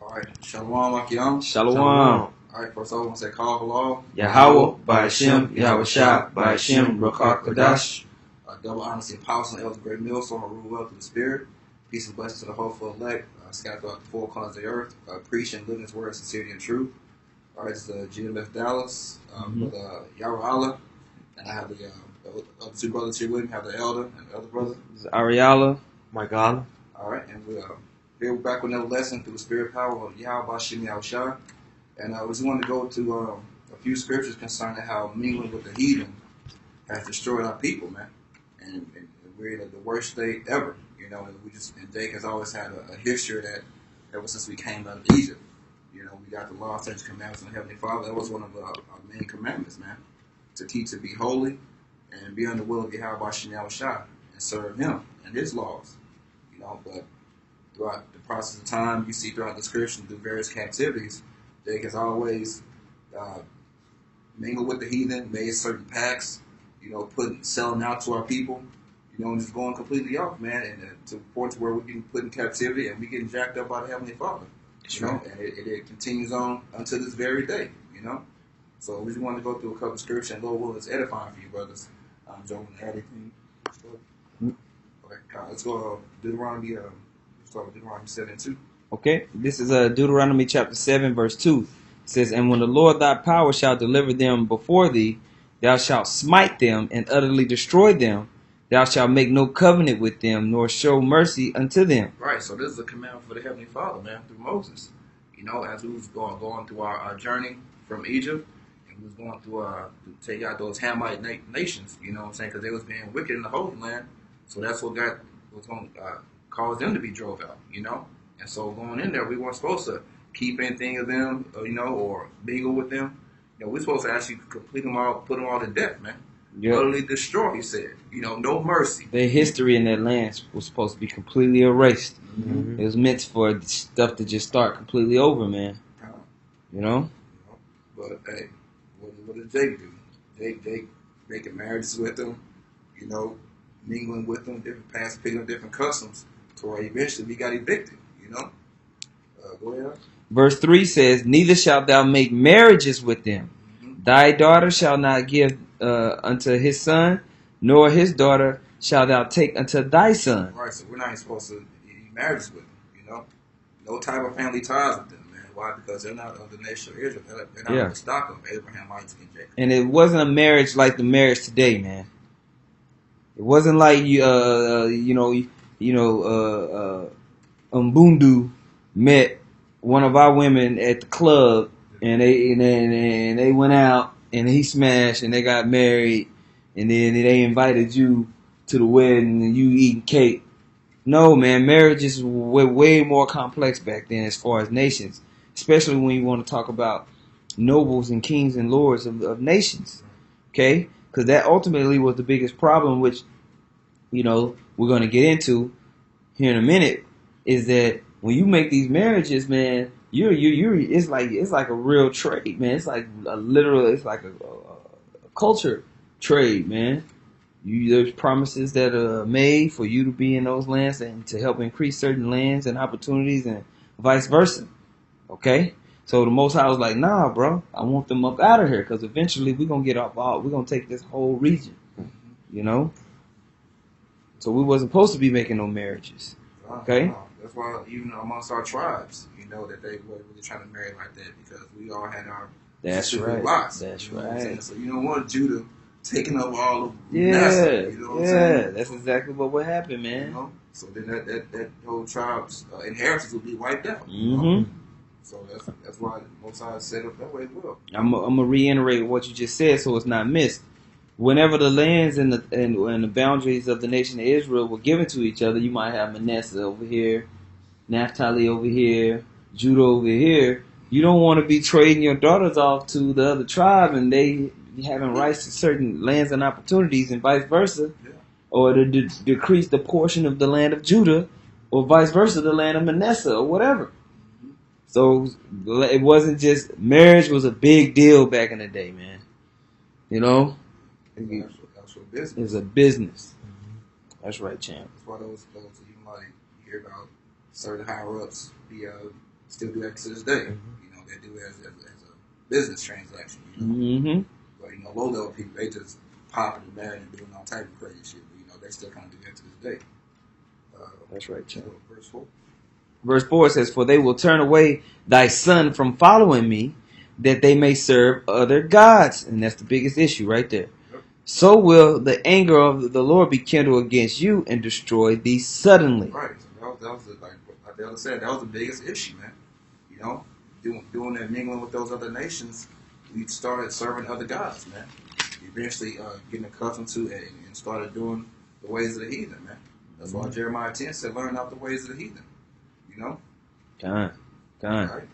Alright, Shalom Akim. Shalom. Alright, first I want to say Call Halal. Yahweh, Ba'ashem, Yahweh Shah, Ba'ashem, Rakar Kadash. Double honesty and power on the Elder Great Mill, so I rule well through the Spirit. Peace and blessings to the hopeful elect, scattered throughout the four corners of the earth, preaching and living His word, sincerity and truth. Alright, this is GMF Dallas, with Yahweh Allah, and I have the other two brothers here with me. I have the elder and the other brother. This is Ariala, Mike Allah. Alright, and we're back with another lesson through the Spirit power of Yahweh Ba'ashem Yahweh Shah. And we just wanted to go to a few scriptures concerning how mingling with the heathen has destroyed our people, man. And we're in the worst state ever, you know. And Jake has always had a history of that ever since we came out of Egypt. You know, we got the law, statutes, commandments of the Heavenly Father. That was one of our main commandments, man. To keep, to be holy and be under the will of Yahweh Ba'ashem Yahweh Shah and serve Him and His laws, you know. But throughout the process of time, you see throughout the scriptures through various captivities, Jake has always mingled with the heathen, made certain pacts, you know, selling out to our people, you know, and just going completely off, man, and to the point where we're getting put in captivity and we're getting jacked up by the Heavenly Father, you know, and it continues on until this very day, you know. So we just want to go through a couple of scriptures, and Lord will is edifying for you, brothers. Joe, want to add anything? Okay, let's go Deuteronomy. Let's start with Deuteronomy 7:2. Okay, this is Deuteronomy chapter 7, verse 2. It says, "And when the Lord thy power shall deliver them before thee, thou shalt smite them and utterly destroy them. Thou shalt make no covenant with them, nor show mercy unto them." Right, so this is a command for the Heavenly Father, man, through Moses. You know, as we was going through our journey from Egypt, and we was going through to take out those Hamite nations, you know what I'm saying, because they was being wicked in the Holy Land. So that's what was going to cause them to be drove out, you know. And so going in there, we weren't supposed to keep anything of them, you know, or mingle with them. You know, we're supposed to actually complete them all, put them all to death, man. Yep. Utterly destroy, he said. You know, no mercy. Their history in that land was supposed to be completely erased. Mm-hmm. It was meant for stuff to just start completely over, man. You know? But, hey, what did Jake do? Jake making marriages with them, you know, mingling with them, different past, picking up different customs, to where eventually we got evicted, you know? Go ahead. Verse 3 says, "Neither shalt thou make marriages with them. Mm-hmm. Thy daughter shall not give unto his son, nor his daughter shall thou take unto thy son." Right, so we're not even supposed to be marriages with them, you know? No type of family ties with them, man. Why? Because they're not of the nation of Israel. They're not of the stock of Abraham, Isaac, and Jacob. And it wasn't a marriage like the marriage today, man. It wasn't like Mbundu met one of our women at the club, and they went out, and he smashed, and they got married, and then they invited you to the wedding, and you eating cake. No, man, marriage is way more complex back then as far as nations, especially when you want to talk about nobles and kings and lords of nations, okay? Because that ultimately was the biggest problem, which, you know, we're going to get into here in a minute, is that when you make these marriages, man, it's like a real trade, man. It's like it's like a culture trade, man. There's promises that are made for you to be in those lands and to help increase certain lands and opportunities and vice versa. Okay? So the Most High was like, nah, bro, I want them up out of here because eventually we're going to get off we're going to take this whole region, you know? So we wasn't supposed to be making no marriages. Okay? That's why even amongst our tribes, you know, that they weren't really trying to marry like that because we all had our lots. That's you know right. So you don't want Judah taking over all of Manasseh, you know what I'm saying? That's exactly what happened, man. You know? So then that whole tribe's inheritance will be wiped out. Mm-hmm. You know? So that's why Most High set up that way as well. I'm gonna reiterate what you just said so it's not missed. Whenever the lands and the boundaries of the nation of Israel were given to each other, you might have Manasseh over here, Naphtali over here, Judah over here. You don't want to be trading your daughters off to the other tribe and they having rights to certain lands and opportunities and vice versa, or to decrease the portion of the land of Judah, or vice versa, the land of Manasseh, or whatever. So it wasn't just marriage was a big deal back in the day, man. You know. Actual business. It's a business. That's right, champ. That's why those you might hear about certain higher ups be still do that to this day. They do it as a business transaction. Mm-hmm. But low level people, they just popping and marrying and doing all type of crazy shit. But they still kind of do that to this day. That's right, Chuck. Verse 4. Verse 4 says, "For they will turn away thy son from following me, that they may serve other gods." And that's the biggest issue right there. Yep. "So will the anger of the Lord be kindled against you and destroy thee suddenly." Right. So that was like the other said, that was the biggest issue, man. Doing that mingling with those other nations, we started serving other gods, man. Eventually getting accustomed to and started doing the ways of the heathen, man. That's why Jeremiah 10 said, "Learn out the ways of the heathen." Done. Right?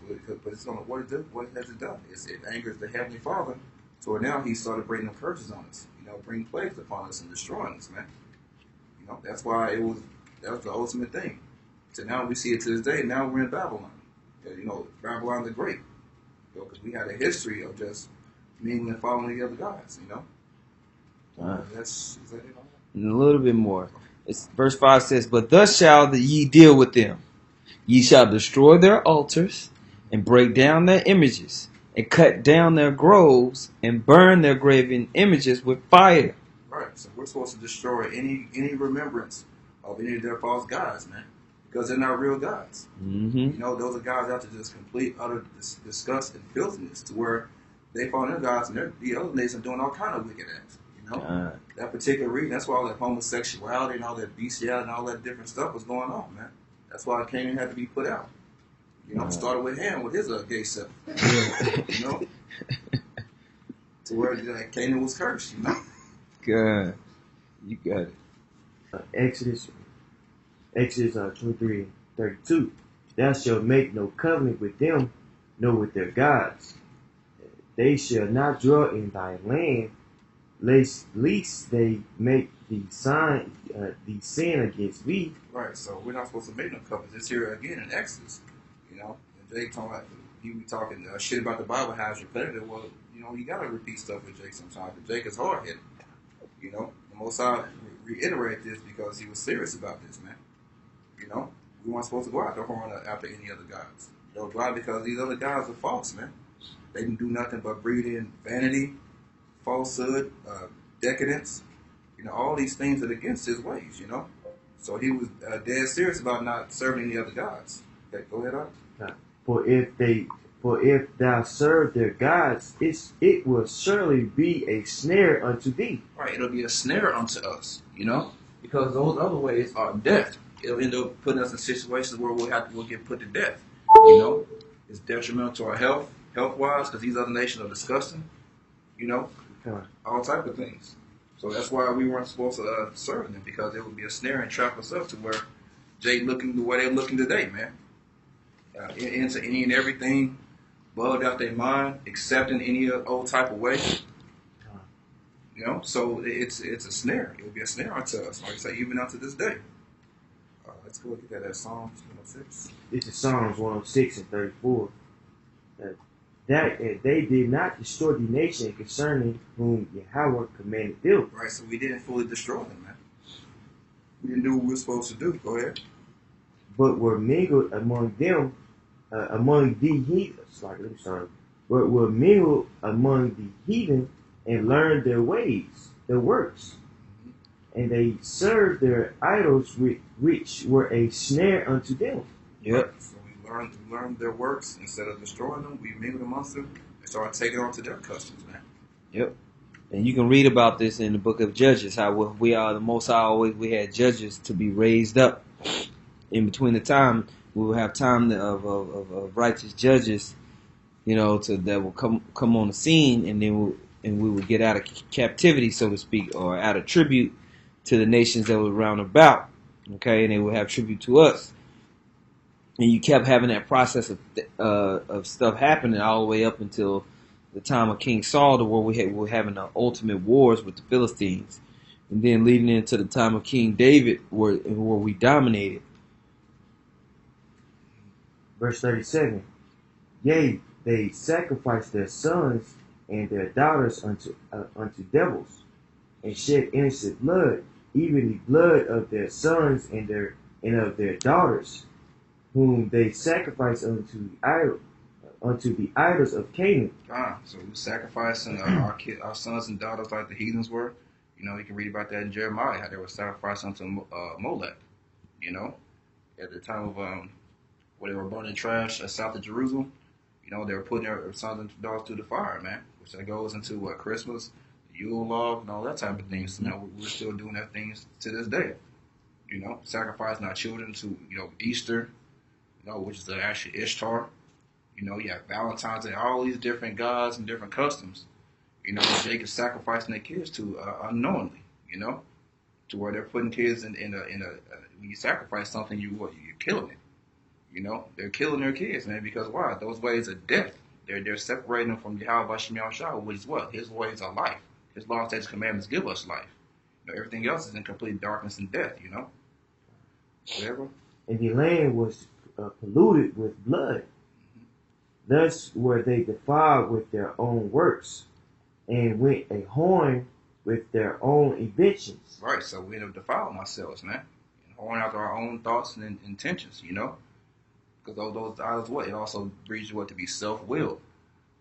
But it's gonna what has it done? It angers the Heavenly Father. So now He started bringing curses on us. Bring plagues upon us and destroying us, man. That's why that was the ultimate thing. So now we see it to this day. Now we're in Babylon. Babylon the Great. Because we had a history of just mingling and following the other gods. Is that it? And a little bit more. Verse 5 says, "But thus shall ye deal with them. Ye shall destroy their altars, and break down their images, and cut down their groves, and burn their graven images with fire." Right. So we're supposed to destroy any remembrance of any of their false gods, man, because they're not real gods. Mm-hmm. Those are gods out to just complete utter disgust and filthiness, to where they follow their gods, and the other nations doing all kind of wicked acts. That particular reason, that's why all that homosexuality and all that bestiality and all that different stuff was going on, man. That's why Canaan had to be put out. Started with Ham with his gay self. To where Canaan was cursed. God, you got it. Exodus 23:32. "Thou shalt make no covenant with them, nor with their gods. They shall not dwell in thy land, lest they make thee sin against thee." Right, so we're not supposed to make no covenants. It's here again in Exodus. And Jake he be talking shit about the Bible, how it's repetitive. Well, you got to repeat stuff with Jake sometimes. But Jake is hard-headed. The Most High reiterate this because he was serious about this, man. We weren't supposed to go out there horn after any other gods. Why? Because these other gods are false, man. They didn't do nothing but breed in vanity, falsehood, decadence. All these things that are against his ways, So he was dead serious about not serving any other gods. Okay, go ahead, Art. For if thou serve their gods, it will surely be a snare unto thee. Right, it'll be a snare unto us, because those other ways are death. It'll end up putting us in situations where we'll get put to death. It's detrimental to our health-wise, because these other nations are disgusting. All type of things. So that's why we weren't supposed to serve them, because it would be a snare and trap us up to where Jay looking the way they're looking today, man. Into any and everything, bugged out their mind, accepting any old type of way. So it's a snare. It will be a snare unto us, like I say, even unto this day. Let's go look at that Psalms 106. This is Psalms 106:34. That they did not destroy the nation concerning whom Yahweh commanded them. Right, so we didn't fully destroy them, man. We didn't do what we were supposed to do. Go ahead. But were mingled among them, among the heathen. But were mingled among the heathen and learned their ways, their works. And they served their idols, which were a snare unto them. Yep. So we learned their works. Instead of destroying them, we mingled amongst them and started taking on to their customs, man. Yep. And you can read about this in the book of Judges, how we are the Most High we had judges to be raised up. In between the time, we will have time of righteous judges, that will come on the scene, and then we will get out of captivity, so to speak, or out of tribute to the nations that were round about. Okay, and they will have tribute to us. And you kept having that process of stuff happening all the way up until the time of King Saul, to where we were having the ultimate wars with the Philistines, and then leading into the time of King David, where we dominated. Verse 37. Yea, they sacrificed their sons and their daughters unto devils, and shed innocent blood, even the blood of their sons and of their daughters. whom they sacrificed unto the idols of Canaan. So we're sacrificing our sons and daughters like the heathens were. You know, you can read about that in Jeremiah, how they were sacrificing unto Molech. You know, at the time of where they were burning trash south of Jerusalem. You know, they were putting their sons and daughters to the fire, man. Which that goes into Christmas, the Yule log, and all that type of things. You know, we're still doing that things to this day. You know, sacrificing our children to Easter. You know, which is actually Ishtar. You know, you have Valentine's and all these different gods and different customs. You know, Jacob sacrificing their kids to unknowingly. You know, to where they're putting kids in a when you sacrifice something, you're killing it. You know, they're killing their kids, man, because why? Those ways of death. They're separating them from Yahweh Shemiah Shah, which is what? His ways are life. His law, statutes, commandments give us life. You know, everything else is in complete darkness and death, you know? Whatever. And the land was polluted with blood. Thus were they defiled with their own works, and went a whoring with their own inventions. Right, so we end up defiling ourselves, man. And whoring after our own thoughts and intentions, you know? Because those idols, what? It also breeds you what? To be self-willed,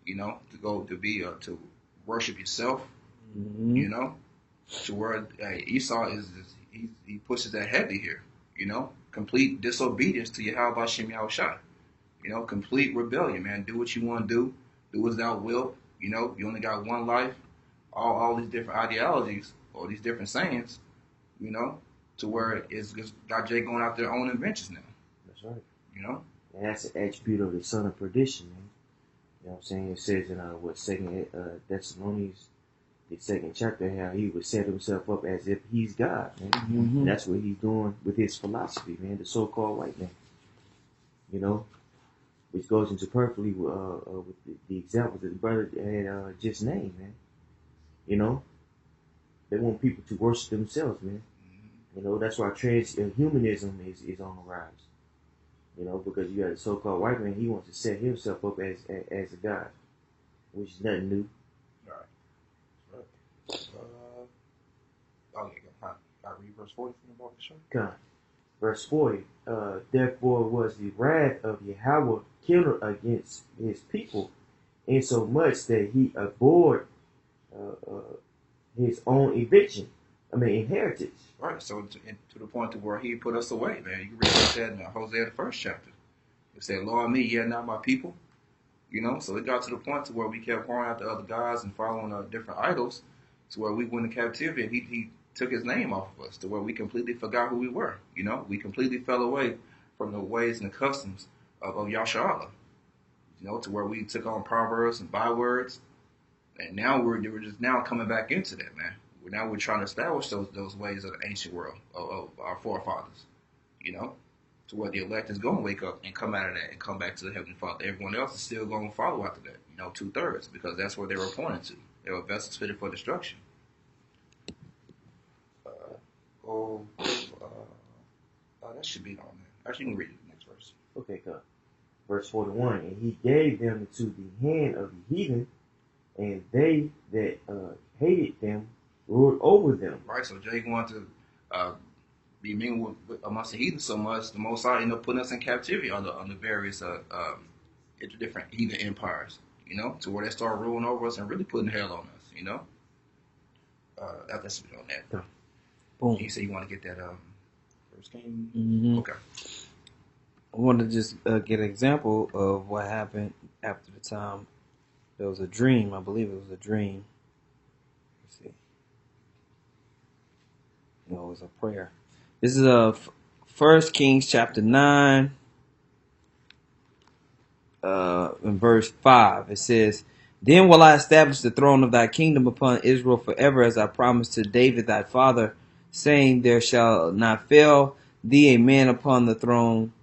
you know? To worship yourself, you know? To where Esau he pushes that heavy here, you know? Complete disobedience to Yahweh Shem Yahushua. You know, complete rebellion, man. Do what you want to do as thou wilt. You know, you only got one life. All these different ideologies or these different sayings, you know, to where it's got Jay going out their own inventions now. That's right. You know? And that's an attribute of the son of perdition, man. You know what I'm saying? It says in Second Thessalonians, the second chapter, how he would set himself up as if he's God, man. Mm-hmm. And that's what he's doing with his philosophy, man. The so-called white man. You know, which goes into perfectly with the examples that the brother had just named, man. You know, they want people to worship themselves, man. You know, that's why transhumanism is on the rise. You know, because you got a so-called white man, he wants to set himself up as a god, which is nothing new. Right. I read verse 40 from the book of the show. God. Verse 40, therefore was the wrath of Yahweh kindled against his people, insomuch that he abhorred his own inheritance. Right, so to the point to where he put us away, man. You can read about that in Hosea, the first chapter. It said, Lord me, ye are not my people. You know, so it got to the point to where we kept pouring out the other gods and following different idols, to where we went into captivity and he took his name off of us, to where we completely forgot who we were. You know, we completely fell away from the ways and the customs of Yahshua. You know, to where we took on proverbs and bywords, and now we're just now coming back into that, man. Now we're trying to establish those ways of the ancient world of our forefathers. You know, to where the elect is going to wake up and come out of that and come back to the Heavenly Father. Everyone else is still going to follow after that. You know, 2/3, because that's where they were appointed to. They were vessels fitted for destruction. That should be on there. Actually, you can read the next verse. Okay, good. Verse 41, and he gave them into the hand of the heathen, and they that hated them ruled over them. Right, so Jay wanted to be mingled with amongst the heathen so much, the Most High ended up putting us in captivity under various different heathen empires, you know, to where they start ruling over us and really putting hell on us, you know. That's on that. Boom. You say you want to get that First King? Mm-hmm. Okay. I want to just get an example of what happened after the time. There was a dream. I believe it was a dream. Let's see. No, it was a prayer. This is First Kings chapter 9, in verse 5. It says, Then will I establish the throne of thy kingdom upon Israel forever, as I promised to David thy father, saying, There shall not fail thee a man upon the throne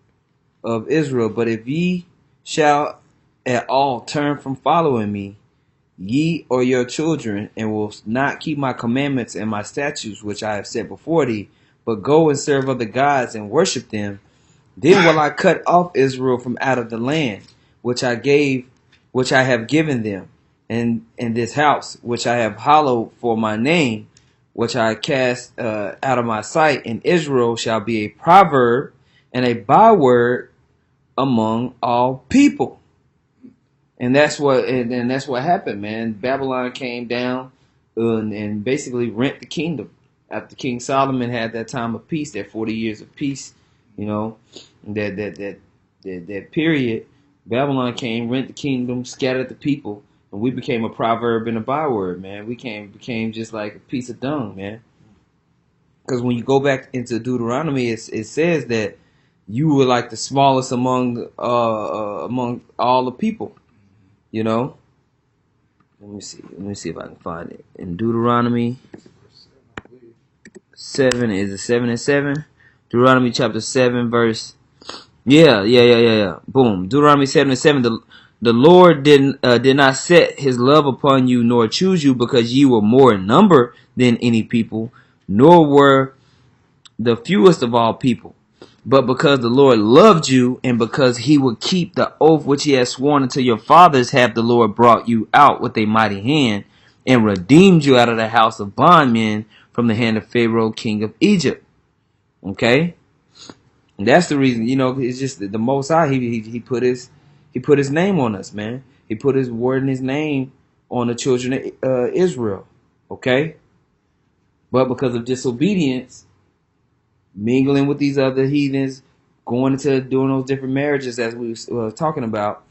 of Israel. But if ye shall at all turn from following me, ye or your children, and will not keep my commandments and my statutes which I have set before thee, but go and serve other gods and worship them, then will I cut off Israel from out of the land which I have given them, and this house which I have hallowed for my name, which I cast out of my sight, and Israel shall be a proverb and a byword among all people. And that's what happened, man. Babylon came down and basically rent the kingdom. After King Solomon had that time of peace, that 40 years of peace, you know, that period, Babylon came, rent the kingdom, scattered the people, and we became a proverb and a byword, man. We became just like a piece of dung, man. Because when you go back into Deuteronomy, it says that you were like the smallest among all the people. You know, let me see if I can find it in Deuteronomy 7. Is it 7:7? Deuteronomy chapter 7 verse. Yeah. Boom. Deuteronomy 7:7. The Lord did not set His love upon you nor choose you because ye were more in number than any people, nor were the fewest of all people. But because the Lord loved you, and because He would keep the oath which He has sworn unto your fathers, have the Lord brought you out with a mighty hand, and redeemed you out of the house of bondmen from the hand of Pharaoh, king of Egypt. Okay, and that's the reason. It's just the Most High. He put His name on us, man. He put His word and His name on the children of Israel. Okay, but because of disobedience, mingling with these other heathens, going into doing those different marriages as we were talking about,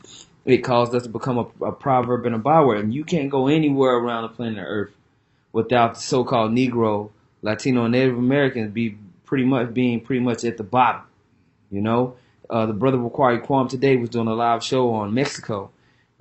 it caused us to become a proverb and a byword. And you can't go anywhere around the planet Earth without the so-called Negro, Latino, and Native Americans being pretty much at the bottom. The brother Wakari Kwam today was doing a live show on Mexico,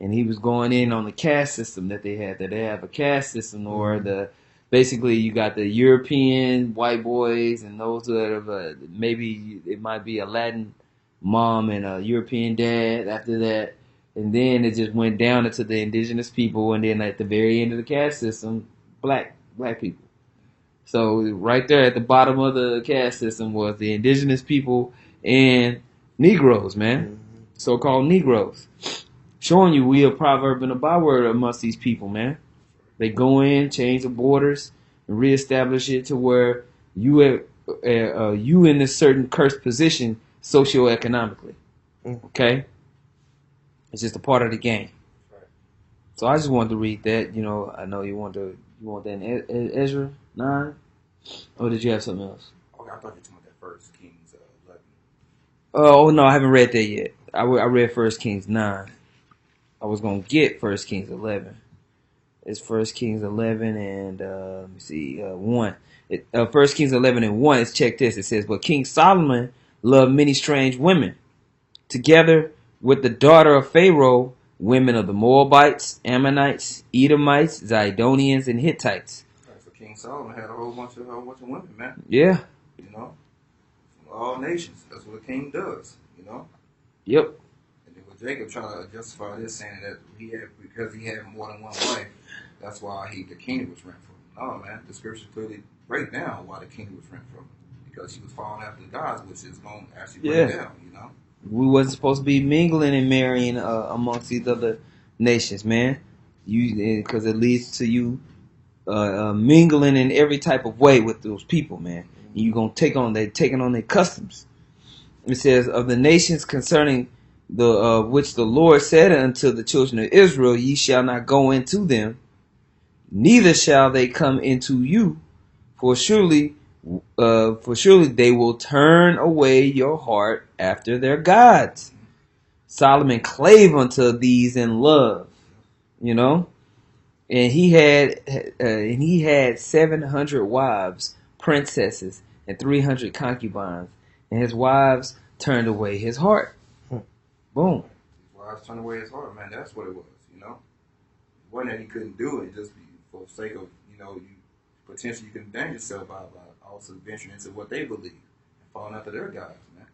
and he was going in on the caste system that they had. That they have a caste system, or basically you got the European white boys and those that have maybe it might be a Latin mom and a European dad after that, and then it just went down into the indigenous people, and then at the very end of the caste system, black people. So right there at the bottom of the caste system was the indigenous people and Negroes, man. So-called Negroes. Showing you we a proverb and a byword amongst these people, man. They go in, change the borders, and reestablish it to where you in this certain cursed position socioeconomically. Okay? It's just a part of the game. So I just wanted to read that. I know you want that in Ezra 9? Or did you have something else? Okay, I thought you were talking about that First Kings 11. Oh no, I haven't read that yet. I read 1 Kings 9. I was gonna get 1 Kings 11. It's 1 Kings 11 and let me see 1. 1 Kings 11 and 1. Let's check this. It says, "But King Solomon loved many strange women, together with the daughter of Pharaoh, women of the Moabites, Ammonites, Edomites, Zidonians, and Hittites." So King Solomon had a whole bunch of women, man. Yeah. From all nations. That's what a king does. Yep. And then with Jacob trying to justify this, saying that because he had more than one wife, that's why the kingdom was rent from him. No, man. The scriptures clearly break down why the kingdom was rent from him. Because he was following after the gods, which is going to actually break down, We wasn't supposed to be mingling and marrying amongst these other nations, man. Because it leads to you mingling in every type of way with those people, man. And you gonna taking on their customs. It says, "Of the nations concerning the which the Lord said unto the children of Israel, ye shall not go into them, neither shall they come into you, for surely they will turn away your heart after their gods. Solomon clave unto these in love," and he had 700 wives, princesses, and 300 concubines, and his wives turned away his heart. Boom. His wives turned away his heart, man. That's what it was, It wasn't that he couldn't do it, just for the sake of, you potentially you can endanger yourself by also venturing into what they believe and falling after their gods, man.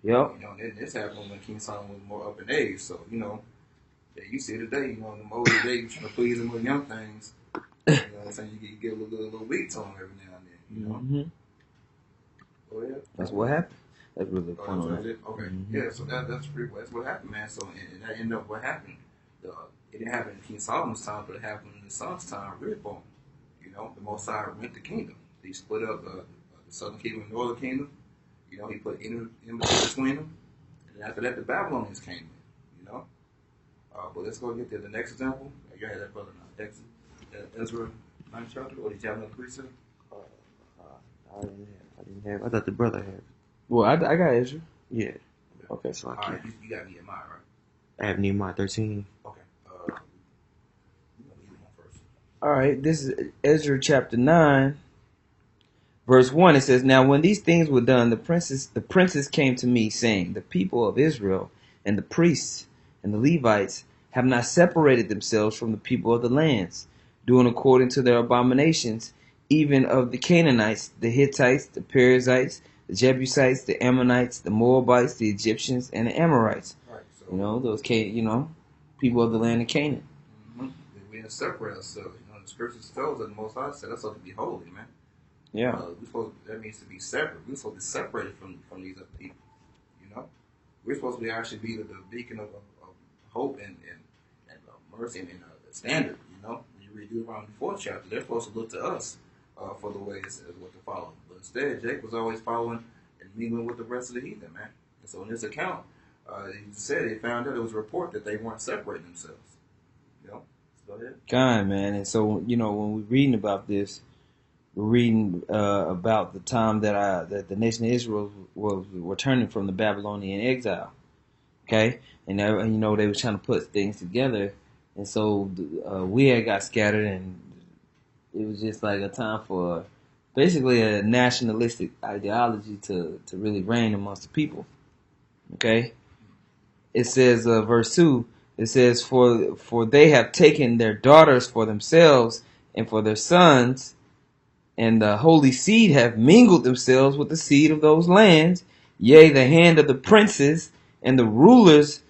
Yep. And this happened when King Solomon was more up in age, so, that you see today, in the older days, trying to please them with young things, what I'm saying? You get a little weak to them every now and then, Mm-hmm. Oh, yeah. That's what happened. That's really the point of it. Okay. Mm-hmm. Yeah, so that's what happened, man. So, and that ended up what happened. It didn't happen in King Solomon's time, but it happened in his son's time, Rehoboam. The Most High rent the kingdom. He split up the southern kingdom and northern kingdom. He put enmity between them. And And after that, the Babylonians came in. You know. But let's go get to the next example. You had that brother now. Ezra 9th chapter, or did you have another precept? I didn't have. I thought the brother had. Well, I got Ezra. Yeah. Okay. So I All can't. right, you got Nehemiah, right? I have Nehemiah 13. Okay. You want either one first? All right. This is Ezra chapter 9, verse 1. It says, "Now when these things were done, the princes came to me, saying, The people of Israel and the priests and the Levites have not separated themselves from the people of the lands, doing according to their abominations, even of the Canaanites, the Hittites, the Perizzites, the Jebusites, the Ammonites, the Moabites, the Egyptians, and the Amorites." Right. So Those people of the land of Canaan. mm-hmm. We didn't separate ourselves. The scriptures tells us the Most High said us to be holy, man. Yeah. That means to be separate. We're supposed to be separated from these other people. We're supposed to be actually be the beacon of hope and mercy and the standard. When you read Deuteronomy 4th chapter, they're supposed to look to us for the ways as what to follow. But instead, Jake was always following and mingling with the rest of the heathen, man. And so in this account, he said they found out it was a report that they weren't separating themselves. So go ahead. God, man. And so, when we're reading about this, we're reading about the time that the nation of Israel was returning from the Babylonian exile. Okay? And they were trying to put things together. And so we had got scattered, and it was just like a time for basically a nationalistic ideology to really reign amongst the people. Okay? It says, verse 2, it says, For they have taken their daughters for themselves and for their sons, and the holy seed have mingled themselves with the seed of those lands. Yea, the hand of the princes and the rulers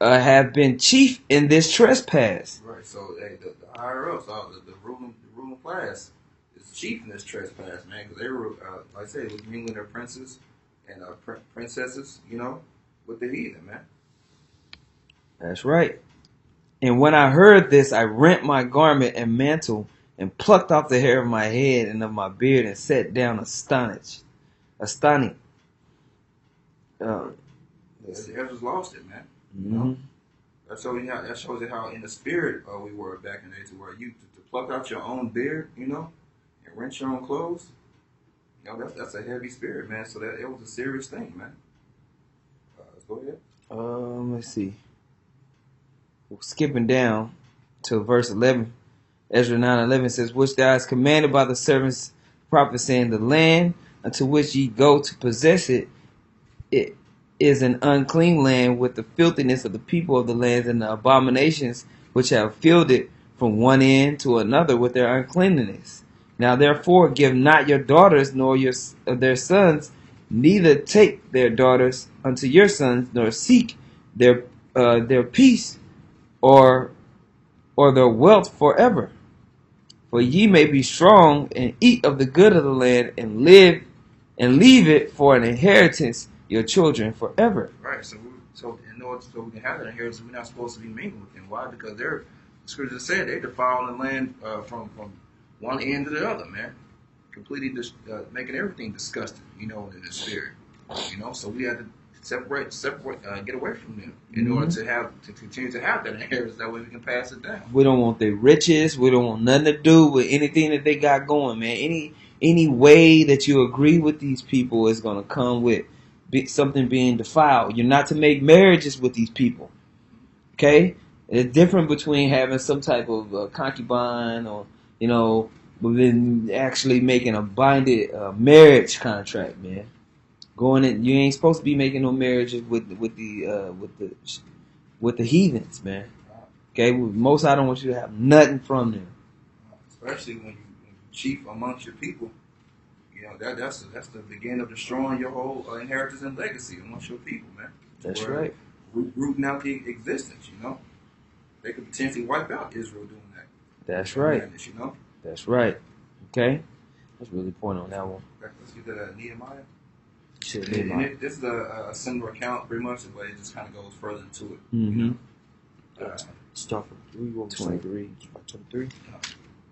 have been chief in this trespass. Right. So the higher ups, the ruling class, is chief in this trespass, man. Because they were, like I said, it was mingling their princes and princesses, with the heathen, man. That's right. And when I heard this, I rent my garment and mantle, and plucked off the hair of my head and of my beard, and sat down astonished. Ezra's lost it, man. Mm-hmm. That shows you how in the spirit we were back in the day, to where you to pluck out your own beard, and rent your own clothes. That's a heavy spirit, man. So that it was a serious thing, man. Let's go ahead. Let's see. Skipping down to verse 11. Ezra 9:11 says, "Which thou hast commanded by the servants prophets, saying, The land unto which ye go to possess it is an unclean land, with the filthiness of the people of the lands and the abominations which have filled it from one end to another with their uncleanness. Now therefore give not your daughters nor their sons, neither take their daughters unto your sons, nor seek their peace or their wealth forever. For ye may be strong and eat of the good of the land, and live and leave it for an inheritance your children forever." Right. So in order so we can have that inheritance, we're not supposed to be mingling with them. Why? Because the scripture said they defiling the land from one end to the other, man. Completely making everything disgusting, in the spirit. So we had to separate, get away from them in order to continue to have that inheritance. That way we can pass it down. We don't want their riches. We don't want nothing to do with anything that they got going, man. Any way that you agree with these people is going to come with something being defiled. You're not to make marriages with these people. Okay? It's different between having some type of concubine or, but then actually making a binded marriage contract, man. Going in, you ain't supposed to be making no marriages with the heathens, man. Okay, most I don't want you to have nothing from them. Especially when you chief amongst your people, that's the beginning of destroying your whole inheritance and legacy amongst your people, man. That's right. Rooting out the existence, They could potentially wipe out Israel doing that. That's right. That's right. Okay, let's really point on that one. Let's get to Nehemiah. Sure, This is a similar account, pretty much, but it just kind of goes further into it. Mm-hmm. Start from 23. 23.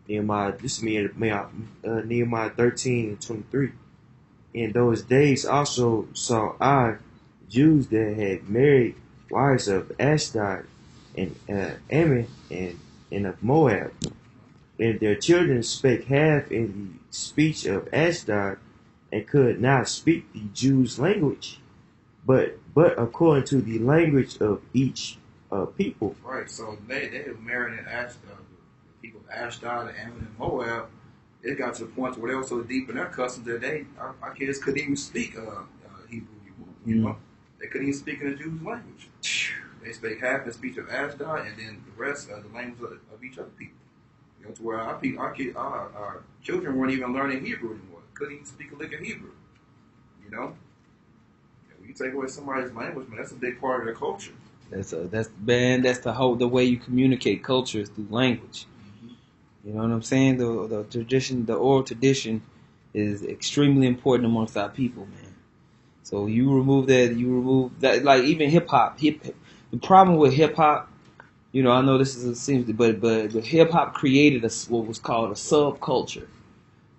Nehemiah. This is Nehemiah 13 and 23. In those days also saw I Jews that had married wives of Ashdod and Ammon and of Moab. And their children spake half in the speech of Ashdod, and could not speak the Jews' language, but according to the language of each people. Right. So they were married in Ashdod. The people of Ashdod, Ammon, and Moab. It got to the point where they were so deep in their customs that our kids couldn't even speak Hebrew. You know, they couldn't even speak in the Jews' language. They spake half the speech of Ashdod, and then the rest of the language of each other people. You know, to where our children weren't even learning Hebrew anymore. Couldn't even speak a lick of Hebrew. You know, and when you take away somebody's language, man, that's a big part of their culture. That's the way you communicate culture is through language. You know what I'm saying? The tradition, the oral tradition, is extremely important amongst our people, man. So you remove that, like even hip hop. The problem with hip hop, you know, I know this but hip hop created what was called a subculture,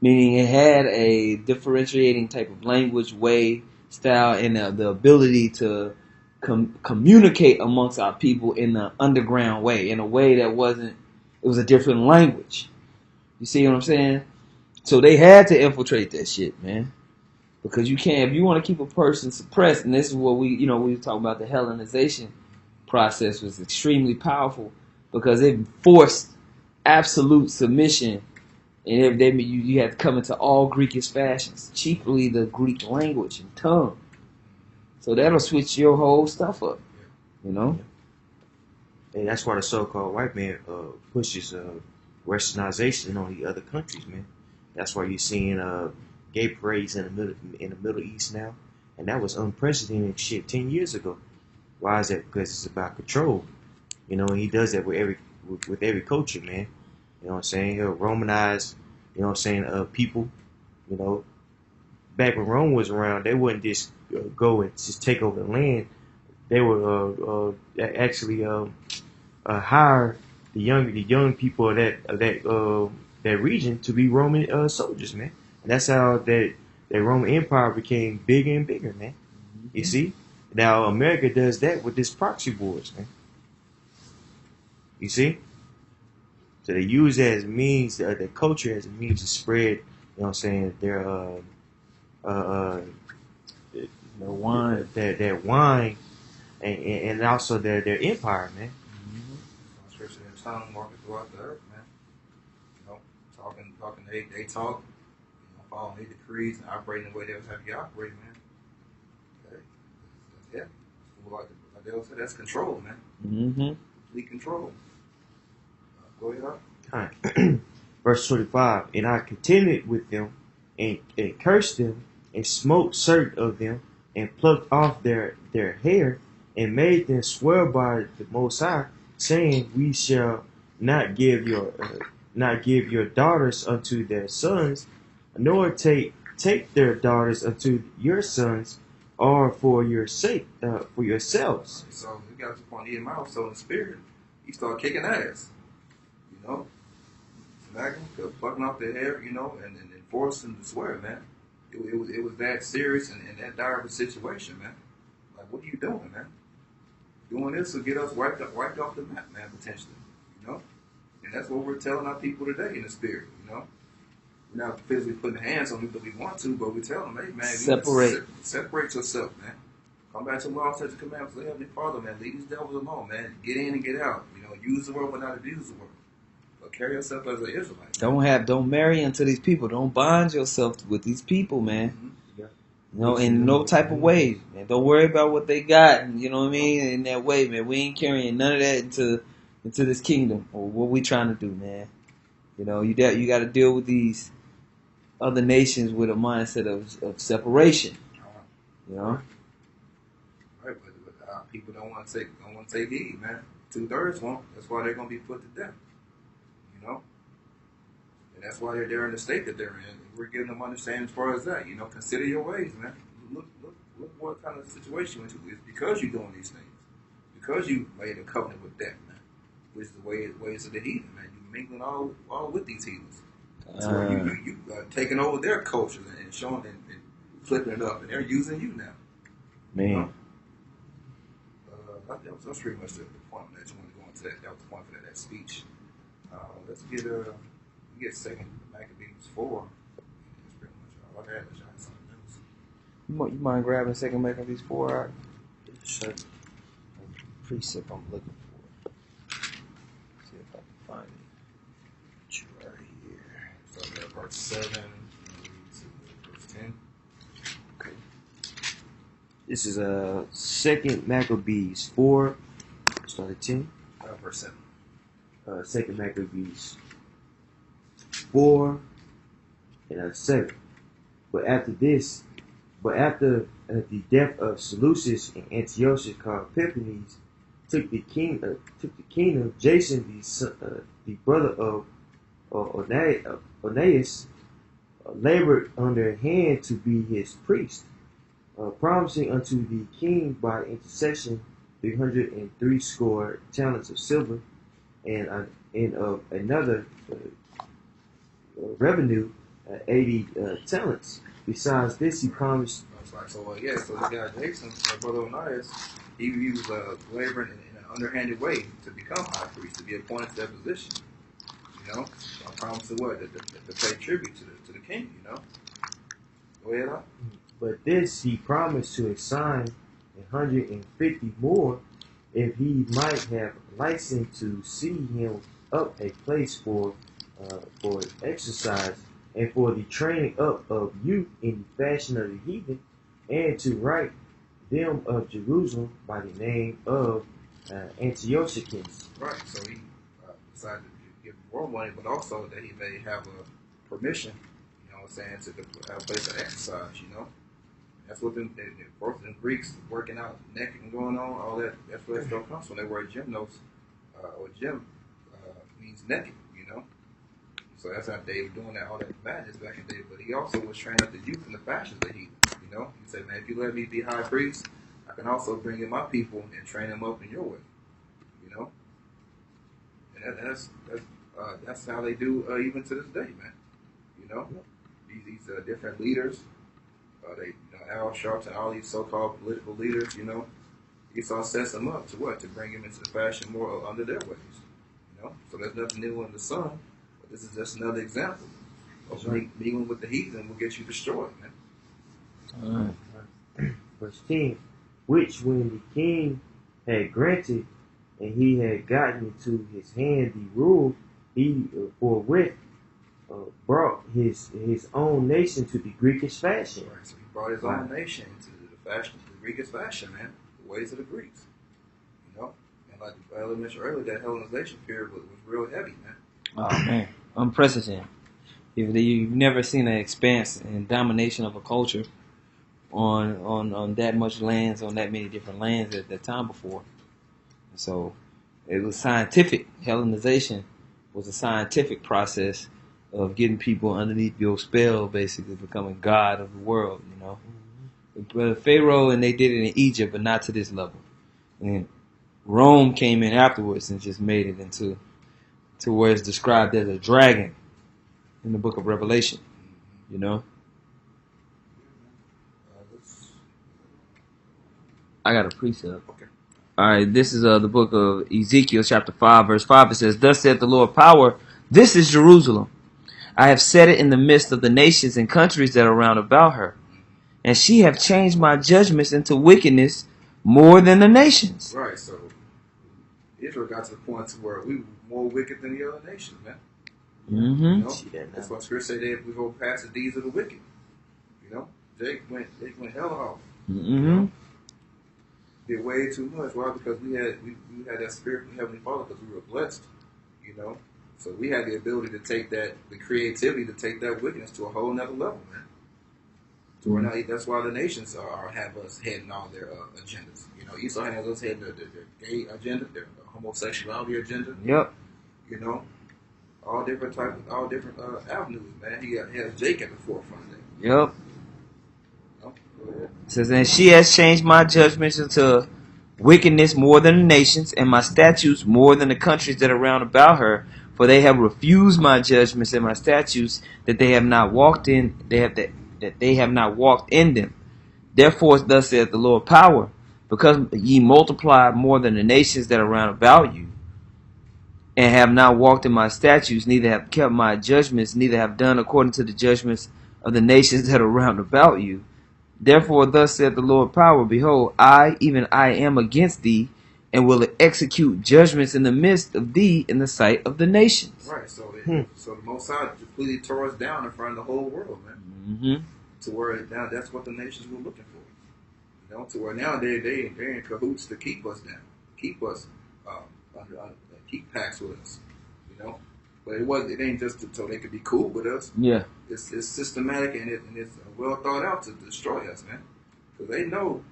meaning it had a differentiating type of language, way, style, and the ability to communicate amongst our people in an underground way, in a way that wasn't. It was a different language. You see what I'm saying? So they had to infiltrate that shit, man. Because you can't, if you want to keep a person suppressed, and this is what we were talking about, the Hellenization process was extremely powerful because it forced absolute submission, and you had to come into all Greekish fashions, chiefly the Greek language and tongue. So that'll switch your whole stuff up, you know? And that's why the so-called white man pushes westernization on the other countries, man. That's why you're seeing gay parades in the Middle East now, and that was unprecedented shit 10 years ago. Why is that? Because it's about control, you know. And he does that with every culture, man. You know what I'm saying? He'll Romanize, you know what I'm saying, people. You know, back when Rome was around, they wouldn't just go and just take over the land. They would actually hire the young people of that region to be Roman soldiers, man. And that's how that Roman Empire became bigger and bigger, man. You see? Now America does that with this proxy wars, man. You see? So they use that as a means, their culture as a means to spread, you know what I'm saying, their wine. Their wine and also their empire, man. Scripture and tongue walking throughout the earth, man. You know, talking, they talk, you know, following their decrees and operating the way they was have you operate, man. Okay. Yeah. Like Adele said, that's control, man. Mm-hmm. Complete control. Go ahead, All right. Verse 25. And I contended with them and cursed them and smote certain of them and plucked off their hair and made them swear by the Most High, saying, we shall not give your daughters unto their sons, nor take their daughters unto your sons, or for your sake, for yourselves. So we got to the point in the mouth, so in the spirit, he started kicking ass. You know, smacking, plucking off their hair, you know, and forcing them to swear, man. It was that serious and that dire of a situation, man. Like, what are you doing, man? Doing this will get us wiped off the map, man, potentially. You know? And that's what we're telling our people today in the spirit, you know? We're not physically putting hands on people that we want to, but we tell them, hey, man, separate yourself, man. Come back to the law, such a commandments of the Heavenly Father, man. Leave these devils alone, man. Get in and get out. You know, use the word but not abuse the word. But carry yourself as an Israelite. Don't marry into these people. Don't bind yourself with these people, man. Mm-hmm. You know, in no type of way, man. Don't worry about what they got. You know what I mean? In that way, man. We ain't carrying none of that into this kingdom or what we trying to do, man. You know, you got to deal with these other nations with a mindset of separation. You know. Right, but people don't want to take heed, man. 2/3 won't. That's why they're gonna be put to death. You know. And that's why they're in the state that they're in. We're giving them understanding as far as that. You know, consider your ways, man. Look what kind of situation you're into. It's because you're doing these things. Because you made a covenant with that, man. Which is the ways of the heathen, man. You're mingling all with these heathens. So you taking over their culture and showing and flipping it up, and they're using you now. Man. You know? That's pretty much the point that you want to go into. That was the point for that speech. Let's get second Maccabees 4. That's pretty much all I had. Let's try something else. You mind grabbing second Maccabees 4 out? Sure. Precept I'm looking for. See if I can find it. Right here. So verse 7 to verse 10. Okay. This is second Maccabees 4. Start at 10. Verse 7. Second Maccabees 4 and 7. But after the death of Seleucus and Antiochus called Epiphanes, took the kingdom. Jason, the brother of Onias, labored under hand to be his priest, promising unto the king by intercession 303 score talents of silver, and of another revenue 80 talents. Besides this, he promised. So this guy Jason, my brother Onias, he was laboring in an underhanded way to become high priest, to be appointed to that position. You know, I promised to what? To pay tribute to the king. You know. Go ahead, on. But this he promised to assign 150 more, if he might have license to see him up a place for exercise and for the training up of youth in the fashion of the heathen, and to write them of Jerusalem by the name of Antiochus. Right. So he decided to give more money, but also that he may have a permission. You know what I'm saying, to have a place of exercise. You know. That's what them Greeks working out naked and going on, all that. That's where that stuff comes from. They wear gymnos, or gym means naked, you know. So that's how they were doing that, all that madness back in the day. But he also was training up the youth in the fashions that he, you know. He said, man, if you let me be high priest, I can also bring in my people and train them up in your way, you know. And that's how they do even to this day, man. You know, these different leaders. Al Sharpton, all these so-called political leaders, you know, Esau sets them up to what? To bring him into the fashion more under their ways, you know. So there's nothing new under the sun, but this is just another example of mingling with the heathen will get you destroyed, man. Verse 10, which when the king had granted, and he had gotten into his hand the rule, he forthwith brought his own nation to the Greekish fashion. Right, so he brought his own nation to the fashion, the Greekish fashion, man, the ways of the Greeks, you know. And like I mentioned earlier, that Hellenization period was real heavy, man. Oh man, unprecedented. You've never seen an expanse and domination of a culture on that much lands, on that many different lands at that time before. So it was scientific. Hellenization was a scientific process of getting people underneath your spell, basically becoming God of the world, you know. But Pharaoh, and they did it in Egypt, but not to this level. And Rome came in afterwards and just made it into where it's described as a dragon in the book of Revelation, you know. I got a precept. Okay. All right, this is the book of Ezekiel, chapter 5, verse 5. It says, "Thus saith the Lord power, this is Jerusalem. I have set it in the midst of the nations and countries that are round about her. And she have changed my judgments into wickedness more than the nations." Right, so Israel got to the point to where we were more wicked than the other nations, man. Mm-hmm. You know? That's why Scripture say that we go past the deeds of the wicked. You know? Jake went hella off. Mm-hmm. You know? Did way too much. Why? Because we had that spirit from Heavenly Father because we were blessed. You know? So we had the ability to take the creativity to take that wickedness to a whole nother level, man. So we're not, that's why the nations have us heading all their agendas. You know, Esau has us heading the gay agenda, the homosexuality agenda. Yep. You know, all different avenues, man. He has Jake at the forefront of that. Yep. Oh, go ahead. It says, "And she has changed my judgments into wickedness more than the nations, and my statutes more than the countries that are round about her. For they have refused my judgments and my statutes, that they have not walked in. That they have not walked in them. Therefore, thus saith the Lord power, because ye multiply more than the nations that are round about you, and have not walked in my statutes, neither have kept my judgments, neither have done according to the judgments of the nations that are round about you. Therefore thus saith the Lord power, behold, I, even I, am against thee, and will execute judgments in the midst of thee in the sight of the nations. Right. So so the Most High completely tore us down in front of the whole world, man. Mm-hmm. To where now that's what the nations were looking for. You know, to where now they're in cahoots to keep us down, keep us keep pacts with us. You know, but it ain't just so they could be cool with us. Yeah. It's systematic and it's well thought out to destroy us, man. Because they know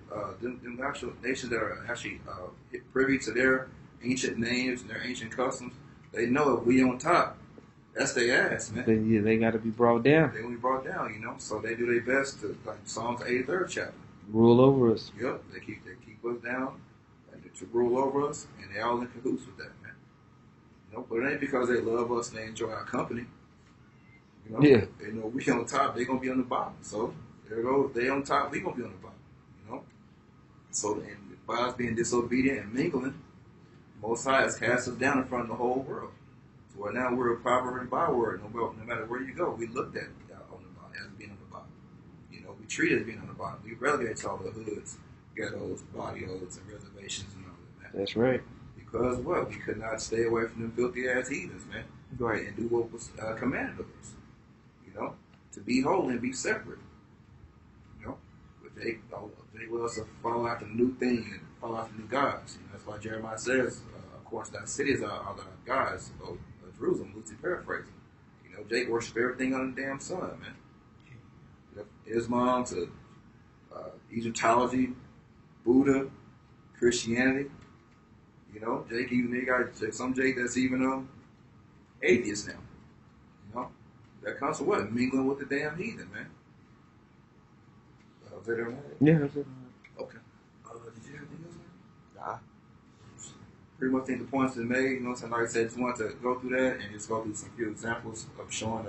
them actual nations that are actually privy to their ancient names and their ancient customs. They know if we on top, that's their ass, man. They got to be brought down. They gonna be brought down, you know. So they do their best to, like Psalms 83rd chapter. Rule over us. Yep, they keep us down and to rule over us, and they all in cahoots with that, man. You know, but it ain't because they love us and they enjoy our company. You know, Yeah. They know we on top, they gonna be on the bottom. So there go, they on top, we gonna be on the bottom. You know, so and by us being disobedient and mingling, Most High has cast us down in front of the whole world. So where now we're a proverb and byword. No matter where you go, we looked at on the bottom as being on the bottom. You know, we treat it as being on the bottom. We relegate to all the hoods, ghettos, barrios, and reservations and all that, man. That's right. Because what? We could not stay away from them filthy ass heathens, man. Right. And do what was commanded of us. You know, to be holy and be separate. You know, but they will also follow after the new thing and follow after new gods. You know, that's why Jeremiah says, of course, that cities are the gods of Jerusalem, loosely paraphrasing. You know, Jake worship everything under the damn sun, man. You know, Islam to Egyptology, Buddha, Christianity. You know, Jake even they got some Jake that's even atheist now. You know, that comes from what? Mingling with the damn heathen, man. Was that everything? Yeah, that's it. Okay. Did you have anything else, man? Nah. Pretty much think the points been made. You know, so like I said, just wanted to go through that and just go through some few examples of showing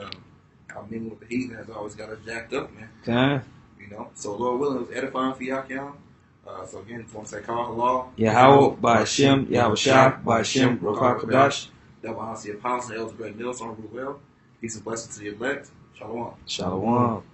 how mingling with the heathen has always got us jacked up, man. Time. You know, so Lord willing, it was edifying for y'all. So again, just want to say, call Allah. Yahweh, by Hashem, Yahweh Shah, by Hashem, Ruach HaKodesh. Double honor to the apostle, Elder Brett Mills on Ruel. Peace and blessings to the elect. Shalom. Shalom.